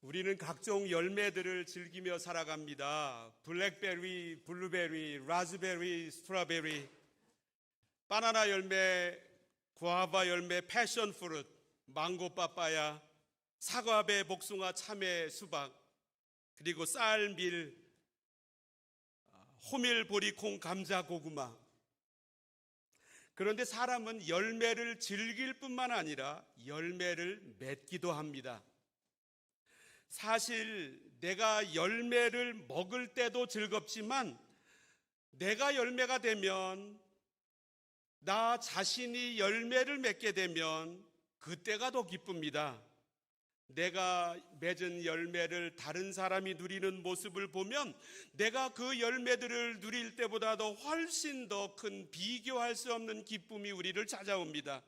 우리는 각종 열매들을 즐기며 살아갑니다. 블랙베리, 블루베리, 라즈베리, 스트로베리, 바나나 열매, 구아바 열매, 패션 프루트, 망고 빠빠야, 사과배, 복숭아, 참외, 수박, 그리고 쌀, 밀, 호밀, 보리콩, 감자, 고구마. 그런데 사람은 열매를 즐길 뿐만 아니라 열매를 맺기도 합니다. 사실 내가 열매를 먹을 때도 즐겁지만 내가 열매가 되면, 나 자신이 열매를 맺게 되면 그때가 더 기쁩니다. 내가 맺은 열매를 다른 사람이 누리는 모습을 보면 내가 그 열매들을 누릴 때보다도 훨씬 더 큰 비교할 수 없는 기쁨이 우리를 찾아옵니다.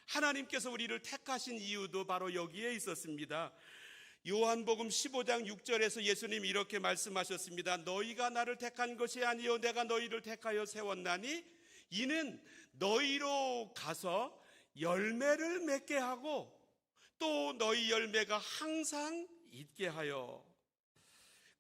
하나님께서 우리를 택하신 이유도 바로 여기에 있었습니다. 요한복음 15장 6절에서 예수님이 이렇게 말씀하셨습니다. 너희가 나를 택한 것이 아니요 내가 너희를 택하여 세웠나니 이는 너희로 가서 열매를 맺게 하고 또 너희 열매가 항상 있게 하여.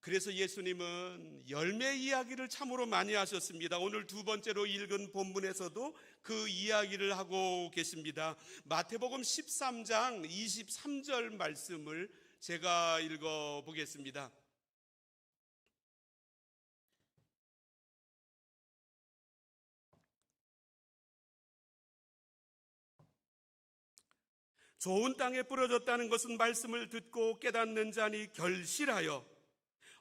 그래서 예수님은 열매 이야기를 참으로 많이 하셨습니다. 오늘 두 번째로 읽은 본문에서도 그 이야기를 하고 계십니다. 마태복음 13장 23절 말씀을 제가 읽어보겠습니다. 좋은 땅에 뿌려졌다는 것은 말씀을 듣고 깨닫는 자니 결실하여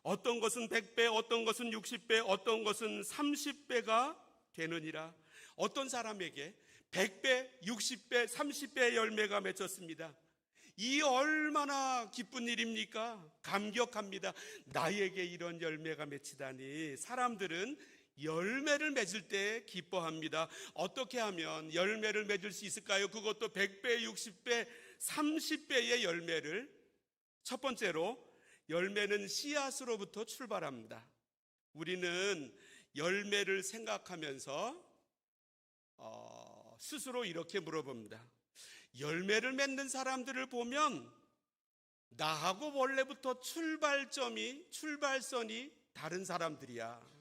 어떤 것은 100배, 어떤 것은 60배, 어떤 것은 30배가 되느니라. 어떤 사람에게 100배, 60배, 30배의 열매가 맺혔습니다. 이 얼마나 기쁜 일입니까? 감격합니다. 나에게 이런 열매가 맺히다니. 사람들은 열매를 맺을 때 기뻐합니다. 어떻게 하면 열매를 맺을 수 있을까요? 그것도 100배, 60배, 30배의 열매를. 첫 번째로, 열매는 씨앗으로부터 출발합니다. 우리는 열매를 생각하면서 스스로 이렇게 물어봅니다. 열매를 맺는 사람들을 보면 나하고 원래부터 출발선이 다른 사람들이야.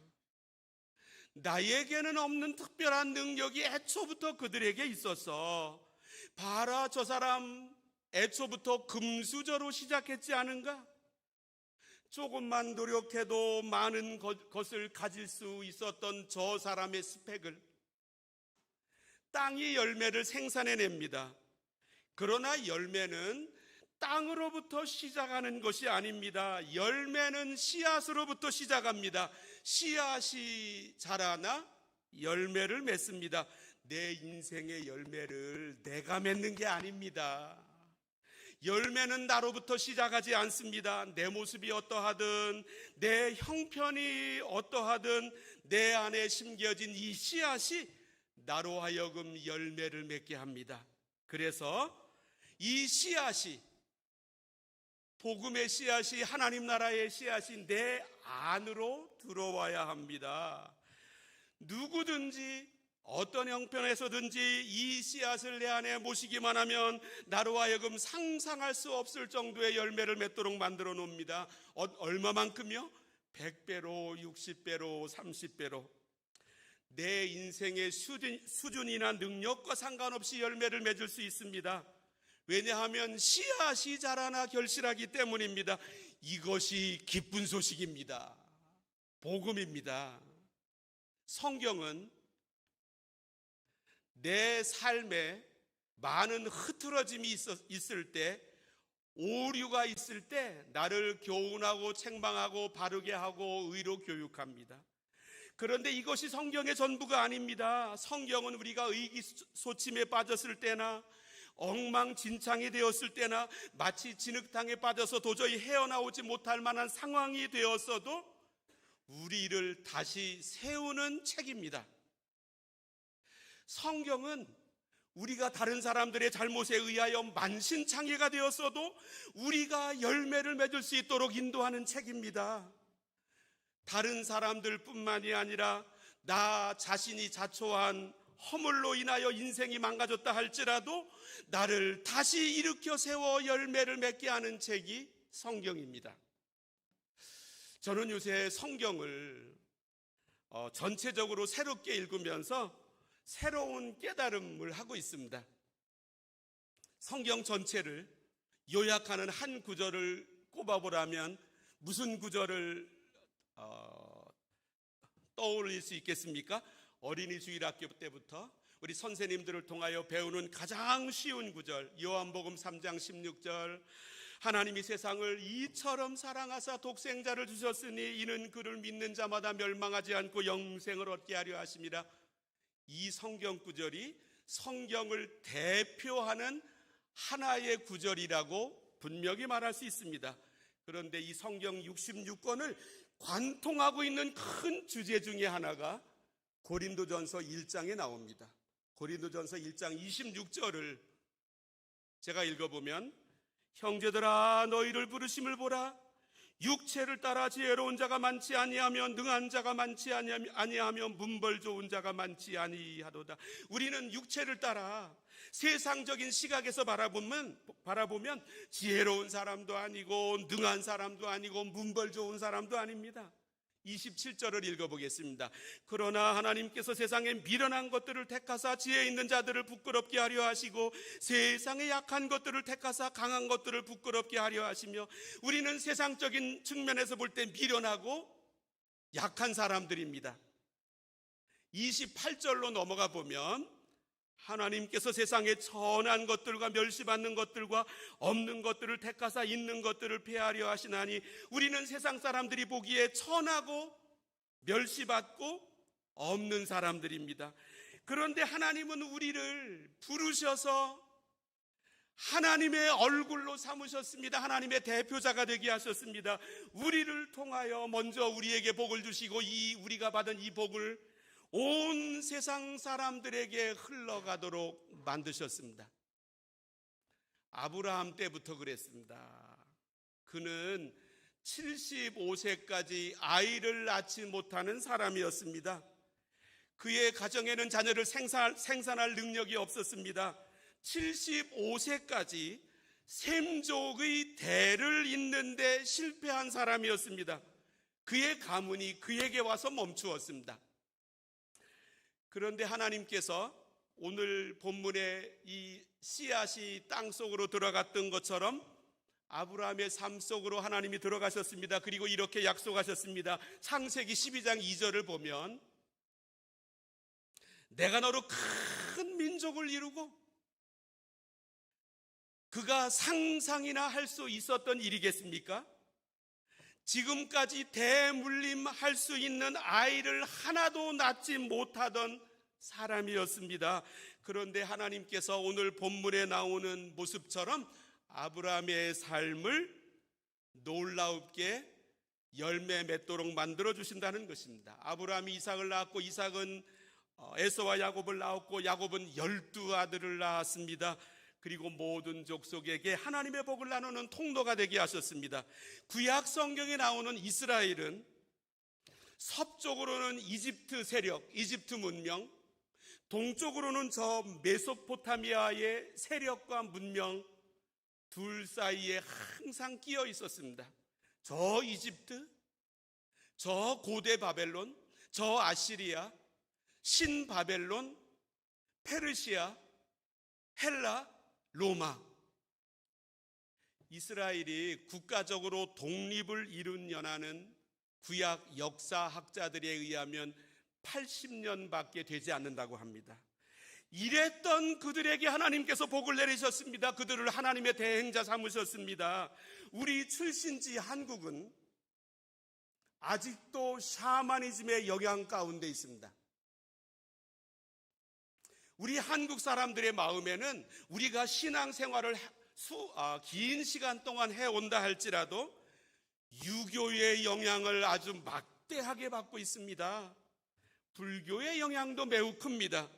나에게는 없는 특별한 능력이 애초부터 그들에게 있었어. 봐라, 저 사람 애초부터 금수저로 시작했지 않은가? 조금만 노력해도 많은 것을 가질 수 있었던 저 사람의 스펙을 땅이 열매를 생산해냅니다. 그러나 열매는 땅으로부터 시작하는 것이 아닙니다. 열매는 씨앗으로부터 시작합니다. 씨앗이 자라나 열매를 맺습니다. 내 인생의 열매를 내가 맺는 게 아닙니다. 열매는 나로부터 시작하지 않습니다. 내 모습이 어떠하든, 내 형편이 어떠하든 내 안에 심겨진 이 씨앗이 나로 하여금 열매를 맺게 합니다. 그래서 이 씨앗이, 복음의 씨앗이, 하나님 나라의 씨앗이 내 안으로 들어와야 합니다. 누구든지 어떤 형편에서든지 이 씨앗을 내 안에 모시기만 하면 나로 하여금 상상할 수 없을 정도의 열매를 맺도록 만들어 놓습니다. 얼마만큼요? 100배로, 60배로, 30배로. 내 인생의 수준이나 능력과 상관없이 열매를 맺을 수 있습니다. 왜냐하면 씨앗이 자라나 결실하기 때문입니다. 이것이 기쁜 소식입니다. 복음입니다. 성경은 내 삶에 많은 흐트러짐이 있을 때, 오류가 있을 때 나를 교훈하고 책망하고 바르게 하고 의로 교육합니다. 그런데 이것이 성경의 전부가 아닙니다. 성경은 우리가 의기소침에 빠졌을 때나 엉망진창이 되었을 때나 마치 진흙탕에 빠져서 도저히 헤어나오지 못할 만한 상황이 되었어도 우리를 다시 세우는 책입니다. 성경은 우리가 다른 사람들의 잘못에 의하여 만신창이가 되었어도 우리가 열매를 맺을 수 있도록 인도하는 책입니다. 다른 사람들 뿐만이 아니라 나 자신이 자초한 허물로 인하여 인생이 망가졌다 할지라도 나를 다시 일으켜 세워 열매를 맺게 하는 책이 성경입니다. 저는 요새 성경을 전체적으로 새롭게 읽으면서 새로운 깨달음을 하고 있습니다. 성경 전체를 요약하는 한 구절을 꼽아보라면 무슨 구절을 떠올릴 수 있겠습니까? 어린이 주일학교 때부터 우리 선생님들을 통하여 배우는 가장 쉬운 구절, 요한복음 3장 16절, 하나님이 세상을 이처럼 사랑하사 독생자를 주셨으니 이는 그를 믿는 자마다 멸망하지 않고 영생을 얻게 하려 하심이라. 이 성경 구절이 성경을 대표하는 하나의 구절이라고 분명히 말할 수 있습니다. 그런데 이 성경 66권을 관통하고 있는 큰 주제 중에 하나가 고린도전서 1장에 나옵니다. 고린도전서 1장 26절을 제가 읽어보면, 형제들아 너희를 부르심을 보라. 육체를 따라 지혜로운 자가 많지 아니하며 능한 자가 많지 아니하며 문벌 좋은 자가 많지 아니하도다. 우리는 육체를 따라 세상적인 시각에서 바라보면 지혜로운 사람도 아니고 능한 사람도 아니고 문벌 좋은 사람도 아닙니다. 27절을 읽어보겠습니다. 그러나 하나님께서 세상에 미련한 것들을 택하사 지혜 있는 자들을 부끄럽게 하려 하시고 세상에 약한 것들을 택하사 강한 것들을 부끄럽게 하려 하시며, 우리는 세상적인 측면에서 볼 때 미련하고 약한 사람들입니다. 28절로 넘어가 보면 하나님께서 세상에 천한 것들과 멸시받는 것들과 없는 것들을 택하사 있는 것들을 폐하려 하시나니 우리는 세상 사람들이 보기에 천하고 멸시받고 없는 사람들입니다. 그런데 하나님은 우리를 부르셔서 하나님의 얼굴로 삼으셨습니다. 하나님의 대표자가 되게 하셨습니다. 우리를 통하여 먼저 우리에게 복을 주시고 우리가 받은 이 복을 온 세상 사람들에게 흘러가도록 만드셨습니다. 아브라함 때부터 그랬습니다. 그는 75세까지 아이를 낳지 못하는 사람이었습니다. 그의 가정에는 자녀를 생산할 능력이 없었습니다. 75세까지 셈족의 대를 잇는데 실패한 사람이었습니다. 그의 가문이 그에게 와서 멈추었습니다. 그런데 하나님께서 오늘 본문에 이 씨앗이 땅속으로 들어갔던 것처럼 아브라함의 삶 속으로 하나님이 들어가셨습니다. 그리고 이렇게 약속하셨습니다. 창세기 12장 2절을 보면, 내가 너로 큰 민족을 이루고, 그가 상상이나 할 수 있었던 일이겠습니까? 지금까지 대물림할 수 있는 아이를 하나도 낳지 못하던 사람이었습니다. 그런데 하나님께서 오늘 본문에 나오는 모습처럼 아브라함의 삶을 놀랍게 열매 맺도록 만들어 주신다는 것입니다. 아브라함이 이삭을 낳았고, 이삭은 에서와 야곱을 낳았고, 야곱은 12아들을 낳았습니다. 그리고 모든 족속에게 하나님의 복을 나누는 통로가 되게 하셨습니다. 구약 성경에 나오는 이스라엘은 서쪽으로는 이집트 세력, 이집트 문명, 동쪽으로는 저 메소포타미아의 세력과 문명 둘 사이에 항상 끼어 있었습니다. 저 이집트, 저 고대 바벨론, 저 아시리아, 신바벨론, 페르시아, 헬라, 로마. 이스라엘이 국가적으로 독립을 이룬 연하는 구약 역사학자들에 의하면 80년밖에 되지 않는다고 합니다. 이랬던 그들에게 하나님께서 복을 내리셨습니다. 그들을 하나님의 대행자 삼으셨습니다. 우리 출신지 한국은 아직도 샤머니즘의 영향 가운데 있습니다. 우리 한국 사람들의 마음에는 우리가 신앙생활을 긴 시간 동안 해온다 할지라도 유교의 영향을 아주 막대하게 받고 있습니다. 불교의 영향도 매우 큽니다.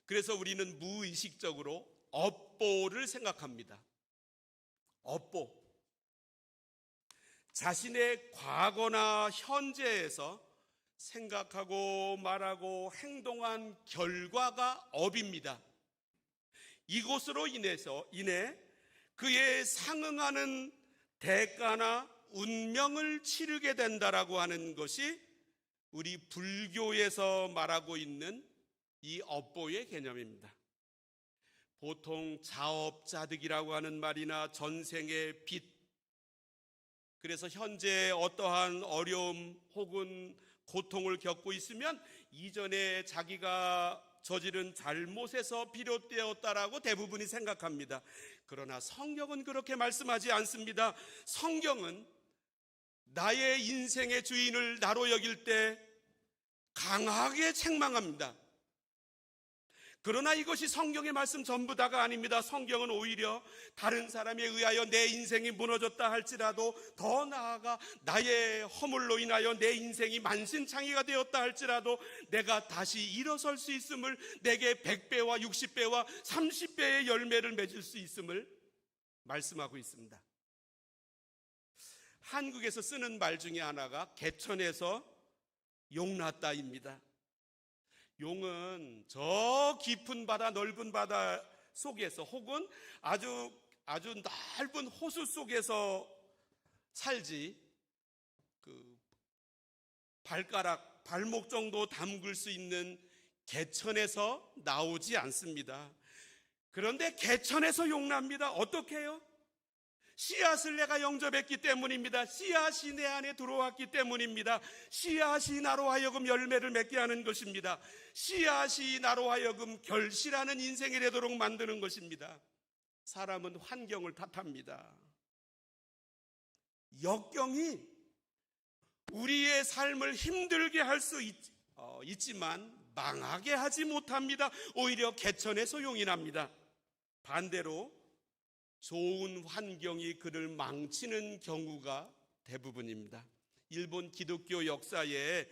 그래서 우리는 무의식적으로 업보를 생각합니다. 업보. 자신의 과거나 현재에서 생각하고 말하고 행동한 결과가 업입니다. 이것으로 인해 그에 상응하는 대가나 운명을 치르게 된다라고 하는 것이 우리 불교에서 말하고 있는 이 업보의 개념입니다. 보통 자업자득이라고 하는 말이나 전생의 빚, 그래서 현재 어떠한 어려움 혹은 고통을 겪고 있으면 이전에 자기가 저지른 잘못에서 비롯되었다라고 대부분이 생각합니다. 그러나 성경은 그렇게 말씀하지 않습니다. 성경은 나의 인생의 주인을 나로 여길 때 강하게 책망합니다. 그러나 이것이 성경의 말씀 전부 다가 아닙니다. 성경은 오히려 다른 사람에 의하여 내 인생이 무너졌다 할지라도, 더 나아가 나의 허물로 인하여 내 인생이 만신창이가 되었다 할지라도 내가 다시 일어설 수 있음을, 내게 100배와 60배와 30배의 열매를 맺을 수 있음을 말씀하고 있습니다. 한국에서 쓰는 말 중에 하나가 개천에서 용났다입니다. 용은 저 깊은 바다, 넓은 바다 속에서 혹은 아주 넓은 호수 속에서 살지, 발목 정도 담글 수 있는 개천에서 나오지 않습니다. 그런데 개천에서 용납니다. 어떻게 해요? 씨앗을 내가 영접했기 때문입니다. 씨앗이 내 안에 들어왔기 때문입니다. 씨앗이 나로 하여금 열매를 맺게 하는 것입니다. 씨앗이 나로 하여금 결실하는 인생이 되도록 만드는 것입니다. 사람은 환경을 탓합니다. 역경이 우리의 삶을 힘들게 할 수 있지만 망하게 하지 못합니다. 오히려 개천에서 용이 납니다. 반대로 좋은 환경이 그를 망치는 경우가 대부분입니다. 일본 기독교 역사에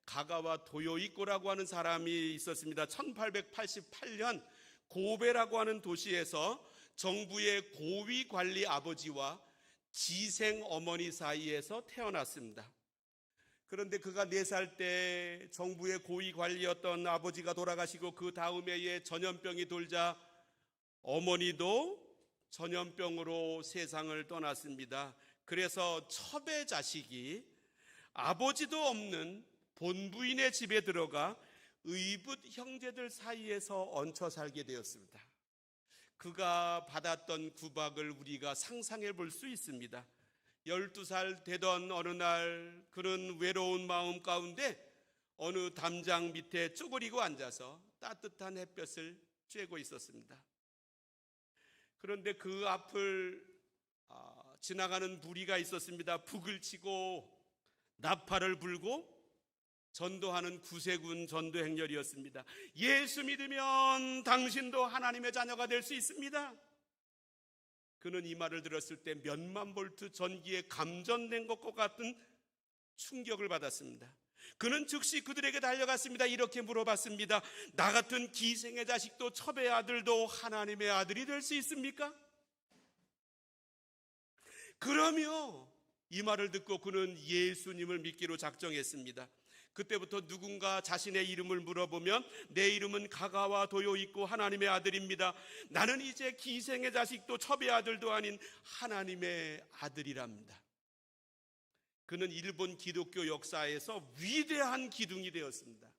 가가와 도요이코라고 하는 사람이 있었습니다. 1888년 고베라고 하는 도시에서 정부의 고위 관리 아버지와 지생 어머니 사이에서 태어났습니다. 그런데 그가 4살 때 정부의 고위 관리였던 아버지가 돌아가시고 그 다음 해에 전염병이 돌자 어머니도 전염병으로 세상을 떠났습니다. 그래서 첩의 자식이 아버지도 없는 본부인의 집에 들어가 의붓 형제들 사이에서 얹혀 살게 되었습니다. 그가 받았던 구박을 우리가 상상해 볼 수 있습니다. 12살 되던 어느 날 그는 외로운 마음 가운데 어느 담장 밑에 쪼그리고 앉아서 따뜻한 햇볕을 쬐고 있었습니다. 그런데 그 앞을 지나가는 무리가 있었습니다. 북을 치고 나팔을 불고 전도하는 구세군 전도 행렬이었습니다. 예수 믿으면 당신도 하나님의 자녀가 될 수 있습니다. 그는 이 말을 들었을 때 몇만 볼트 전기에 감전된 것과 같은 충격을 받았습니다. 그는 즉시 그들에게 달려갔습니다. 이렇게 물어봤습니다. 나 같은 기생의 자식도 첩의 아들도 하나님의 아들이 될 수 있습니까? 그러며 이 말을 듣고 그는 예수님을 믿기로 작정했습니다. 그때부터 누군가 자신의 이름을 물어보면 내 이름은 가가와 도요이코 하나님의 아들입니다. 나는 이제 기생의 자식도 첩의 아들도 아닌 하나님의 아들이랍니다. 그는 일본 기독교 역사에서 위대한 기둥이 되었습니다.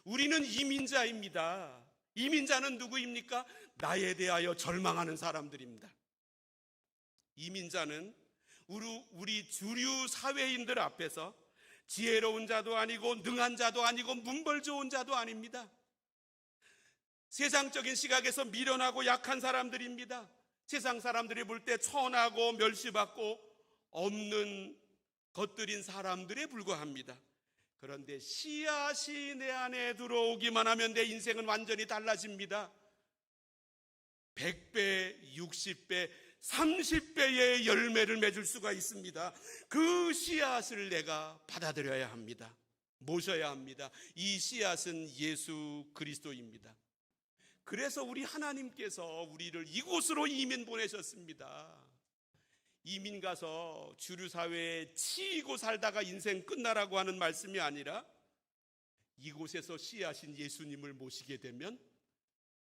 우리는 이민자입니다. 이민자는 누구입니까? 나에 대하여 절망하는 사람들입니다. 이민자는 우리 주류 사회인들 앞에서 지혜로운 자도 아니고 능한 자도 아니고 문벌 좋은 자도 아닙니다. 세상적인 시각에서 미련하고 약한 사람들입니다. 세상 사람들이 볼 때 천하고 멸시받고 없는 것들인 사람들에 불과합니다. 그런데 씨앗이 내 안에 들어오기만 하면 내 인생은 완전히 달라집니다. 100배, 60배, 30배의 열매를 맺을 수가 있습니다. 그 씨앗을 내가 받아들여야 합니다. 모셔야 합니다. 이 씨앗은 예수 그리스도입니다. 그래서 우리 하나님께서 우리를 이곳으로 이민 보내셨습니다. 이민 가서 주류 사회에 치이고 살다가 인생 끝나라고 하는 말씀이 아니라 이곳에서 씨앗인 예수님을 모시게 되면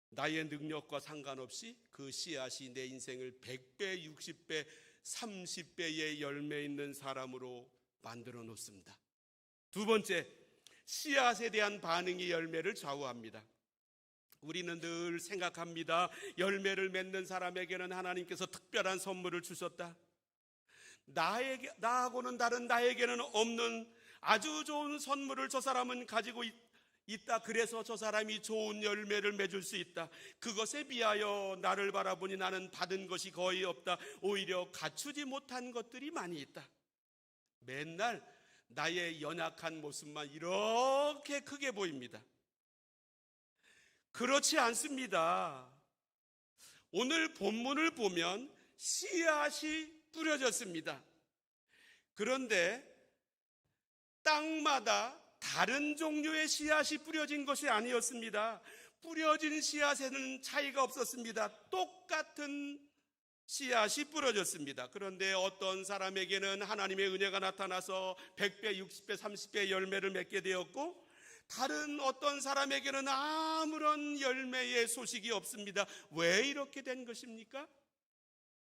나의 능력과 상관없이 그 씨앗이 내 인생을 100배, 60배, 30배의 열매 있는 사람으로 만들어 놓습니다. 두 번째, 씨앗에 대한 반응이 열매를 좌우합니다. 우리는 늘 생각합니다. 열매를 맺는 사람에게는 하나님께서 특별한 선물을 주셨다. 나하고는 다른 나에게는 없는 아주 좋은 선물을 저 사람은 가지고 있다. 그래서 저 사람이 좋은 열매를 맺을 수 있다. 그것에 비하여 나를 바라보니 나는 받은 것이 거의 없다. 오히려 갖추지 못한 것들이 많이 있다. 맨날 나의 연약한 모습만 이렇게 크게 보입니다. 그렇지 않습니다. 오늘 본문을 보면 씨앗이 뿌려졌습니다. 그런데 땅마다 다른 종류의 씨앗이 뿌려진 것이 아니었습니다. 뿌려진 씨앗에는 차이가 없었습니다. 똑같은 씨앗이 뿌려졌습니다. 그런데 어떤 사람에게는 하나님의 은혜가 나타나서 100배, 60배, 30배 열매를 맺게 되었고, 다른 어떤 사람에게는 아무런 열매의 소식이 없습니다. 왜 이렇게 된 것입니까?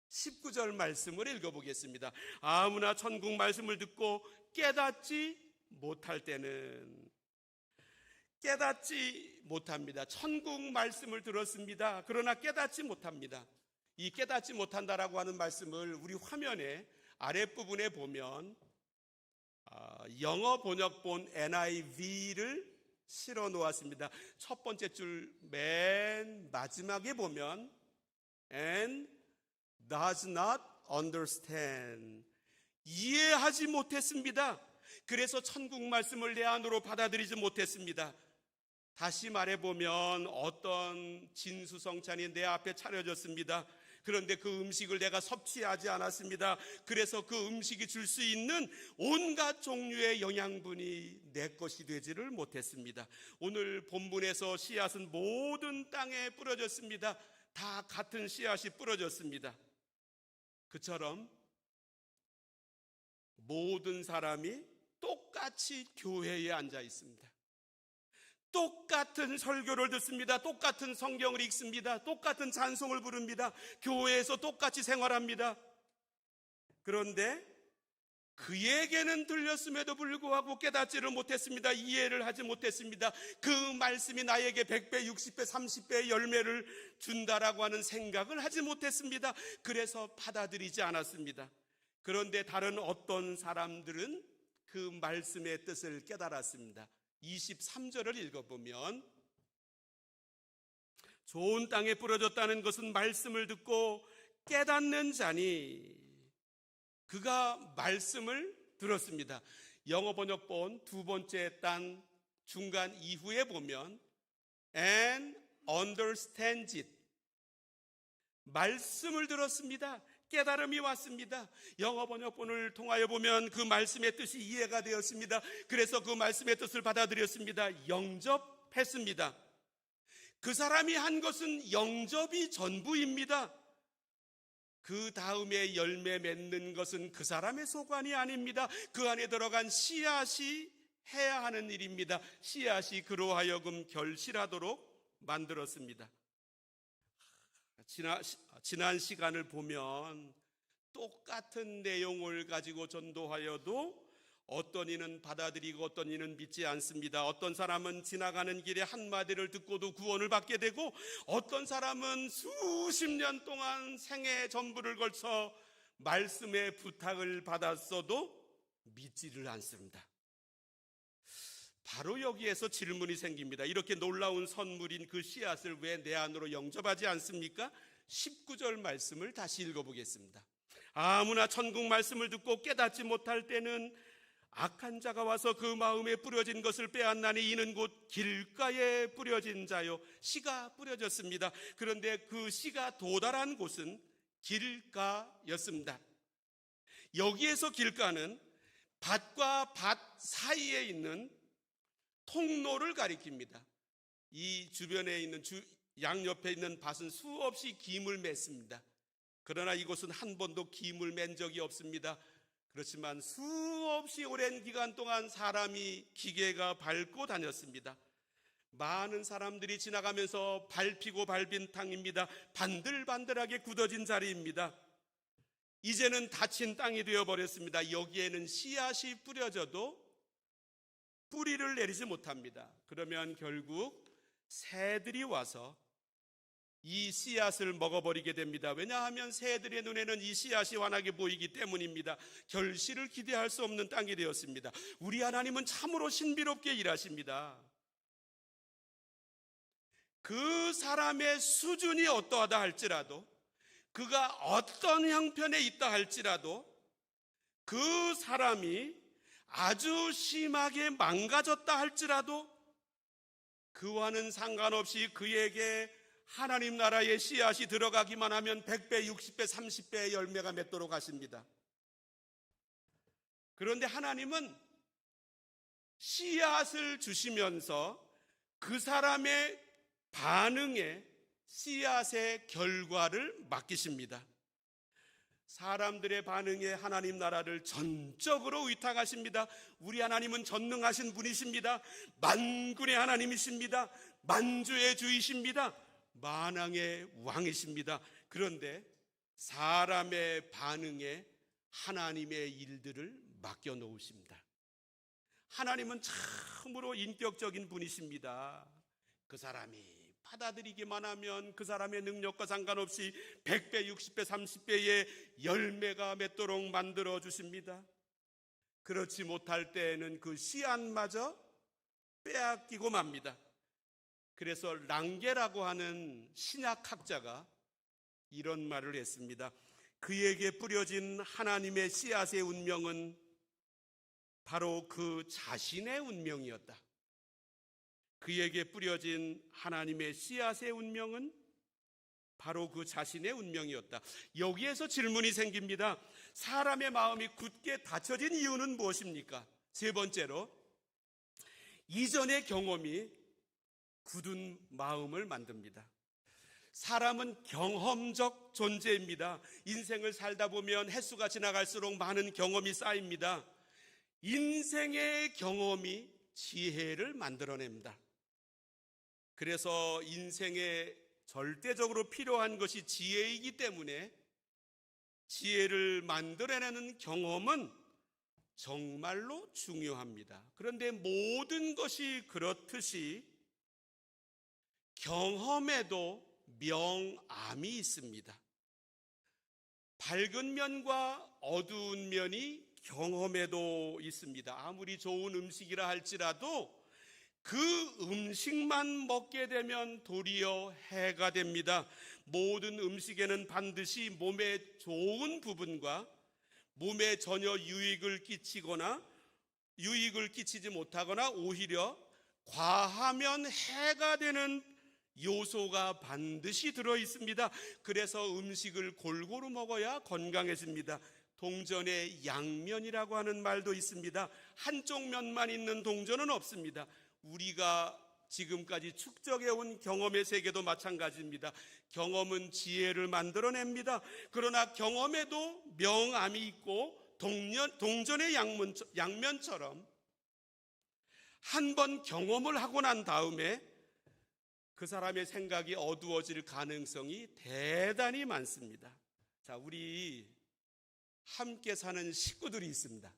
19절 말씀을 읽어보겠습니다. 아무나 천국 말씀을 듣고 깨닫지 못할 때는, 깨닫지 못합니다. 천국 말씀을 들었습니다. 그러나 깨닫지 못합니다. 이 깨닫지 못한다라고 하는 말씀을 우리 화면에 아랫부분에 보면 영어 번역본 NIV를 실어 놓았습니다. 첫 번째 줄 맨 마지막에 보면 and does not understand, 이해하지 못했습니다. 그래서 천국 말씀을 내 안으로 받아들이지 못했습니다. 다시 말해보면 어떤 진수성찬이 내 앞에 차려졌습니다. 그런데 그 음식을 내가 섭취하지 않았습니다. 그래서 그 음식이 줄 수 있는 온갖 종류의 영양분이 내 것이 되지를 못했습니다. 오늘 본문에서 씨앗은 모든 땅에 뿌려졌습니다. 다 같은 씨앗이 뿌려졌습니다. 그처럼 모든 사람이 똑같이 교회에 앉아 있습니다. 똑같은 설교를 듣습니다. 똑같은 성경을 읽습니다. 똑같은 찬송을 부릅니다. 교회에서 똑같이 생활합니다. 그런데 그에게는 들렸음에도 불구하고 깨닫지를 못했습니다. 이해를 하지 못했습니다. 그 말씀이 나에게 100배, 60배, 30배의 열매를 준다라고 하는 생각을 하지 못했습니다. 그래서 받아들이지 않았습니다. 그런데 다른 어떤 사람들은 그 말씀의 뜻을 깨달았습니다. 23절을 읽어보면 좋은 땅에 뿌려졌다는 것은 말씀을 듣고 깨닫는 자니, 그가 말씀을 들었습니다. 영어 번역본 두 번째 단 중간 이후에 보면 and understands it, 말씀을 들었습니다. 깨달음이 왔습니다. 영어 번역본을 통하여 보면 그 말씀의 뜻이 이해가 되었습니다. 그래서 그 말씀의 뜻을 받아들였습니다. 영접했습니다. 그 사람이 한 것은 영접이 전부입니다. 그 다음에 열매 맺는 것은 그 사람의 소관이 아닙니다. 그 안에 들어간 씨앗이 해야 하는 일입니다. 씨앗이 그로 하여금 결실하도록 만들었습니다. 지난 시간을 보면 똑같은 내용을 가지고 전도하여도 어떤 이는 받아들이고 어떤 이는 믿지 않습니다. 어떤 사람은 지나가는 길에 한마디를 듣고도 구원을 받게 되고, 어떤 사람은 수십 년 동안 생애 전부를 걸쳐 말씀의 부탁을 받았어도 믿지를 않습니다. 바로 여기에서 질문이 생깁니다. 이렇게 놀라운 선물인 그 씨앗을 왜 내 안으로 영접하지 않습니까? 19절 말씀을 다시 읽어보겠습니다. 아무나 천국 말씀을 듣고 깨닫지 못할 때는 악한 자가 와서 그 마음에 뿌려진 것을 빼앗나니 이는 곧 길가에 뿌려진 자요, 씨가 뿌려졌습니다. 그런데 그 씨가 도달한 곳은 길가였습니다. 여기에서 길가는 밭과 밭 사이에 있는 통로를 가리킵니다. 이 주변에 있는 양옆에 있는 밭은 수없이 김을 맺습니다. 그러나 이곳은 한 번도 김을 맨 적이 없습니다. 그렇지만 수없이 오랜 기간 동안 사람이 기계가 밟고 다녔습니다. 많은 사람들이 지나가면서 밟히고 밟힌 땅입니다. 반들반들하게 굳어진 자리입니다. 이제는 닫힌 땅이 되어버렸습니다. 여기에는 씨앗이 뿌려져도 뿌리를 내리지 못합니다. 그러면 결국 새들이 와서 이 씨앗을 먹어버리게 됩니다. 왜냐하면 새들의 눈에는 이 씨앗이 환하게 보이기 때문입니다. 결실을 기대할 수 없는 땅이 되었습니다. 우리 하나님은 참으로 신비롭게 일하십니다. 그 사람의 수준이 어떠하다 할지라도, 그가 어떤 형편에 있다 할지라도, 그 사람이 아주 심하게 망가졌다 할지라도 그와는 상관없이 그에게 하나님 나라의 씨앗이 들어가기만 하면 100배, 60배, 30배의 열매가 맺도록 하십니다. 그런데 하나님은 씨앗을 주시면서 그 사람의 반응에 씨앗의 결과를 맡기십니다. 사람들의 반응에 하나님 나라를 전적으로 의탁하십니다. 우리 하나님은 전능하신 분이십니다. 만군의 하나님이십니다. 만주의 주이십니다. 만왕의 왕이십니다. 그런데 사람의 반응에 하나님의 일들을 맡겨놓으십니다. 하나님은 참으로 인격적인 분이십니다. 그 사람이 받아들이기만 하면 그 사람의 능력과 상관없이 100배, 60배, 30배의 열매가 맺도록 만들어 주십니다. 그렇지 못할 때에는 그 씨앗마저 빼앗기고 맙니다. 그래서 랑게라고 하는 신약학자가 이런 말을 했습니다. 그에게 뿌려진 하나님의 씨앗의 운명은 바로 그 자신의 운명이었다. 그에게 뿌려진 하나님의 씨앗의 운명은 바로 그 자신의 운명이었다. 여기에서 질문이 생깁니다. 사람의 마음이 굳게 닫혀진 이유는 무엇입니까? 세 번째로, 이전의 경험이 굳은 마음을 만듭니다. 사람은 경험적 존재입니다. 인생을 살다 보면 횟수가 지나갈수록 많은 경험이 쌓입니다. 인생의 경험이 지혜를 만들어냅니다. 그래서 인생에 절대적으로 필요한 것이 지혜이기 때문에 지혜를 만들어내는 경험은 정말로 중요합니다. 그런데 모든 것이 그렇듯이 경험에도 명암이 있습니다. 밝은 면과 어두운 면이 경험에도 있습니다. 아무리 좋은 음식이라 할지라도 그 음식만 먹게 되면 도리어 해가 됩니다. 모든 음식에는 반드시 몸에 좋은 부분과 몸에 전혀 유익을 끼치지 못하거나 오히려 과하면 해가 되는 요소가 반드시 들어 있습니다. 그래서 음식을 골고루 먹어야 건강해집니다. 동전의 양면이라고 하는 말도 있습니다. 한쪽 면만 있는 동전은 없습니다. 우리가 지금까지 축적해온 경험의 세계도 마찬가지입니다. 경험은 지혜를 만들어냅니다. 그러나 경험에도 명암이 있고 동전의 양면처럼 한 번 경험을 하고 난 다음에 그 사람의 생각이 어두워질 가능성이 대단히 많습니다. 자, 우리 함께 사는 식구들이 있습니다.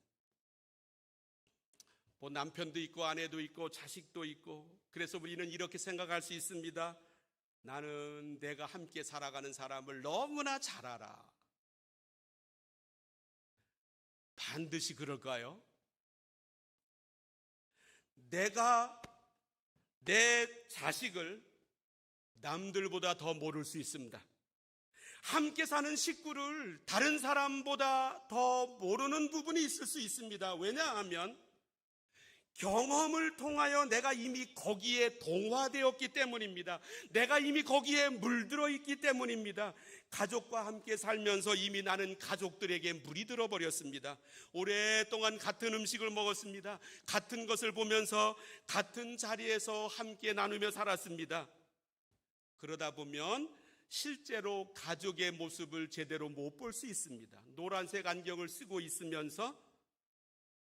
뭐 남편도 있고 아내도 있고 자식도 있고, 그래서 우리는 이렇게 생각할 수 있습니다. 나는 내가 함께 살아가는 사람을 너무나 잘 알아. 반드시 그럴까요? 내가 내 자식을 남들보다 더 모를 수 있습니다. 함께 사는 식구를 다른 사람보다 더 모르는 부분이 있을 수 있습니다. 왜냐하면 경험을 통하여 내가 이미 거기에 동화되었기 때문입니다. 내가 이미 거기에 물들어 있기 때문입니다. 가족과 함께 살면서 이미 나는 가족들에게 물이 들어버렸습니다. 오랫동안 같은 음식을 먹었습니다. 같은 것을 보면서 같은 자리에서 함께 나누며 살았습니다. 그러다 보면 실제로 가족의 모습을 제대로 못 볼 수 있습니다. 노란색 안경을 쓰고 있으면서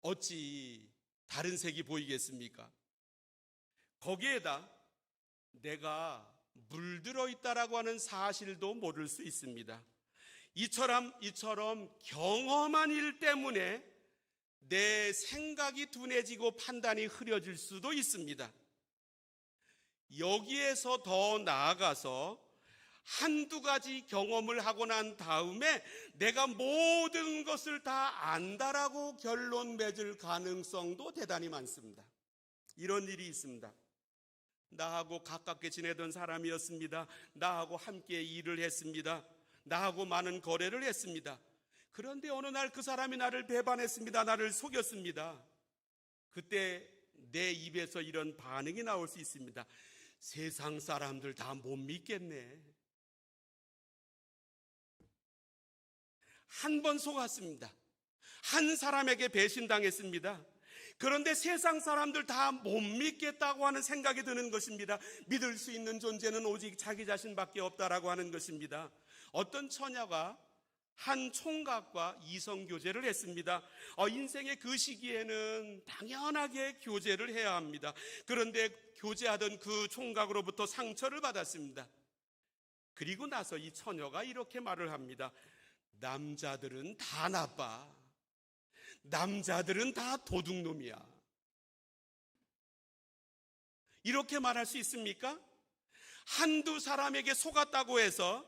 어찌 다른 색이 보이겠습니까? 거기에다 내가 물들어 있다라고 하는 사실도 모를 수 있습니다. 이처럼 경험한 일 때문에 내 생각이 둔해지고 판단이 흐려질 수도 있습니다. 여기에서 더 나아가서 한두 가지 경험을 하고 난 다음에 내가 모든 것을 다 안다라고 결론 맺을 가능성도 대단히 많습니다. 이런 일이 있습니다. 나하고 가깝게 지내던 사람이었습니다. 나하고 함께 일을 했습니다. 나하고 많은 거래를 했습니다. 그런데 어느 날 그 사람이 나를 배반했습니다. 나를 속였습니다. 그때 내 입에서 이런 반응이 나올 수 있습니다. 세상 사람들 다 못 믿겠네. 한 번 속았습니다. 한 사람에게 배신당했습니다. 그런데 세상 사람들 다 못 믿겠다고 하는 생각이 드는 것입니다. 믿을 수 있는 존재는 오직 자기 자신밖에 없다라고 하는 것입니다. 어떤 처녀가 한 총각과 이성교제를 했습니다. 인생의 그 시기에는 당연하게 교제를 해야 합니다. 그런데 교제하던 그 총각으로부터 상처를 받았습니다. 그리고 나서 이 처녀가 이렇게 말을 합니다. 남자들은 다 나빠. 남자들은 다 도둑놈이야. 이렇게 말할 수 있습니까? 한두 사람에게 속았다고 해서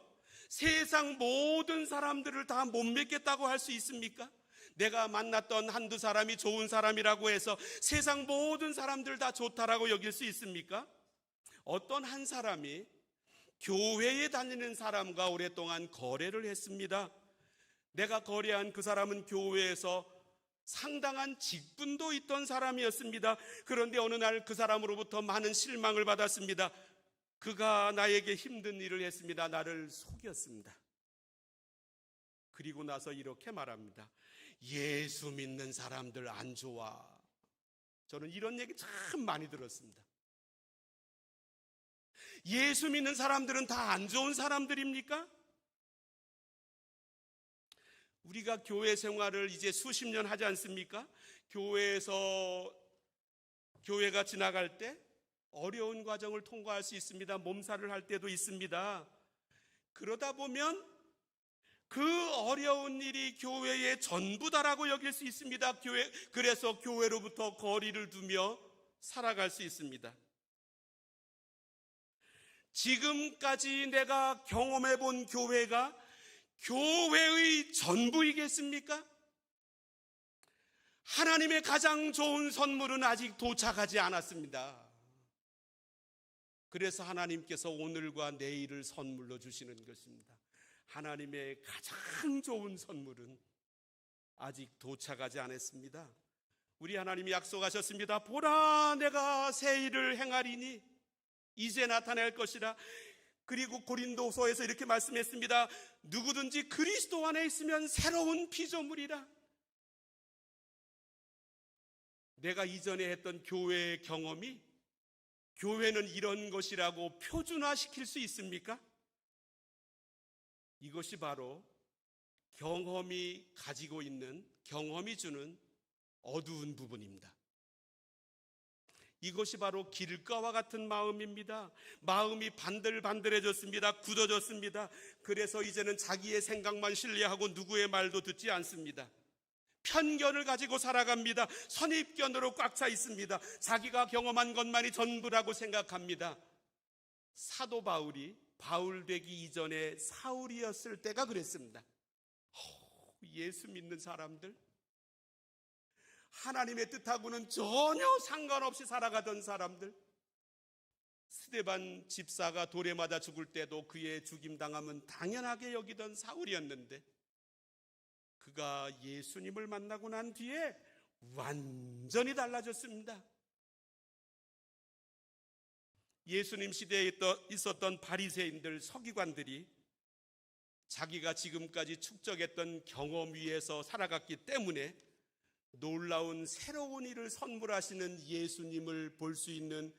세상 모든 사람들을 다 못 믿겠다고 할 수 있습니까? 내가 만났던 한두 사람이 좋은 사람이라고 해서 세상 모든 사람들 다 좋다라고 여길 수 있습니까? 어떤 한 사람이 교회에 다니는 사람과 오랫동안 거래를 했습니다. 내가 거래한 그 사람은 교회에서 상당한 직분도 있던 사람이었습니다. 그런데 어느 날 그 사람으로부터 많은 실망을 받았습니다. 그가 나에게 힘든 일을 했습니다. 나를 속였습니다. 그리고 나서 이렇게 말합니다. 예수 믿는 사람들 안 좋아. 저는 이런 얘기 참 많이 들었습니다. 예수 믿는 사람들은 다 안 좋은 사람들입니까? 우리가 교회 생활을 이제 수십 년 하지 않습니까? 교회가 지나갈 때 어려운 과정을 통과할 수 있습니다. 몸살을 할 때도 있습니다. 그러다 보면 그 어려운 일이 교회의 전부다라고 여길 수 있습니다. 그래서 교회로부터 거리를 두며 살아갈 수 있습니다. 지금까지 내가 경험해 본 교회가 교회의 전부이겠습니까? 하나님의 가장 좋은 선물은 아직 도착하지 않았습니다. 그래서 하나님께서 오늘과 내일을 선물로 주시는 것입니다. 하나님의 가장 좋은 선물은 아직 도착하지 않았습니다. 우리 하나님이 약속하셨습니다. 보라, 내가 새 일을 행하리니 이제 나타낼 것이라. 그리고 고린도서에서 이렇게 말씀했습니다. 누구든지 그리스도 안에 있으면 새로운 피조물이라. 내가 이전에 했던 교회의 경험이 교회는 이런 것이라고 표준화시킬 수 있습니까? 이것이 바로 경험이 가지고 있는, 경험이 주는 어두운 부분입니다. 이것이 바로 길가와 같은 마음입니다. 마음이 반들반들해졌습니다. 굳어졌습니다. 그래서 이제는 자기의 생각만 신뢰하고 누구의 말도 듣지 않습니다. 편견을 가지고 살아갑니다. 선입견으로 꽉 차 있습니다. 자기가 경험한 것만이 전부라고 생각합니다. 사도 바울이 바울 되기 이전에 사울이었을 때가 그랬습니다. 예수 믿는 사람들, 하나님의 뜻하고는 전혀 상관없이 살아가던 사람들, 스데반 집사가 돌에 맞아 죽을 때도 그의 죽임당함은 당연하게 여기던 사울이었는데 그가 예수님을 만나고 난 뒤에 완전히 달라졌습니다. 예수님 시대에 있었던 바리새인들, 서기관들이 자기가 지금까지 축적했던 경험 위에서 살아갔기 때문에 놀라운 새로운 일을 선물하시는 예수님을 볼 수 있는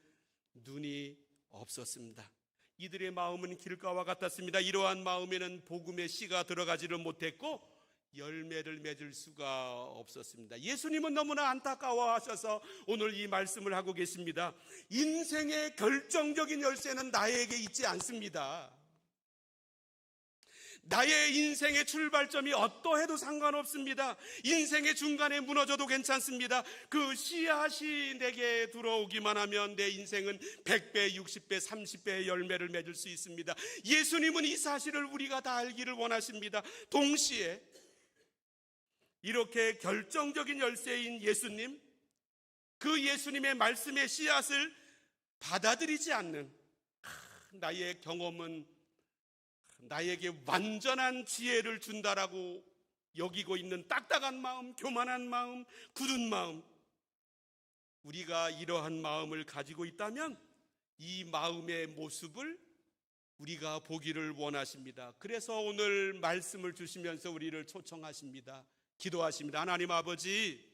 눈이 없었습니다. 이들의 마음은 길가와 같았습니다. 이러한 마음에는 복음의 씨가 들어가지를 못했고 열매를 맺을 수가 없었습니다. 예수님은 너무나 안타까워하셔서 오늘 이 말씀을 하고 계십니다. 인생의 결정적인 열쇠는 나에게 있지 않습니다. 나의 인생의 출발점이 어떠해도 상관없습니다. 인생의 중간에 무너져도 괜찮습니다. 그 씨앗이 내게 들어오기만 하면 내 인생은 100배, 60배, 30배의 열매를 맺을 수 있습니다. 예수님은 이 사실을 우리가 다 알기를 원하십니다. 동시에 이렇게 결정적인 열쇠인 예수님, 그 예수님의 말씀의 씨앗을 받아들이지 않는 나의 경험은 나에게 완전한 지혜를 준다라고 여기고 있는 딱딱한 마음, 교만한 마음, 굳은 마음, 우리가 이러한 마음을 가지고 있다면 이 마음의 모습을 우리가 보기를 원하십니다. 그래서 오늘 말씀을 주시면서 우리를 초청하십니다. 기도하십니다. 하나님 아버지,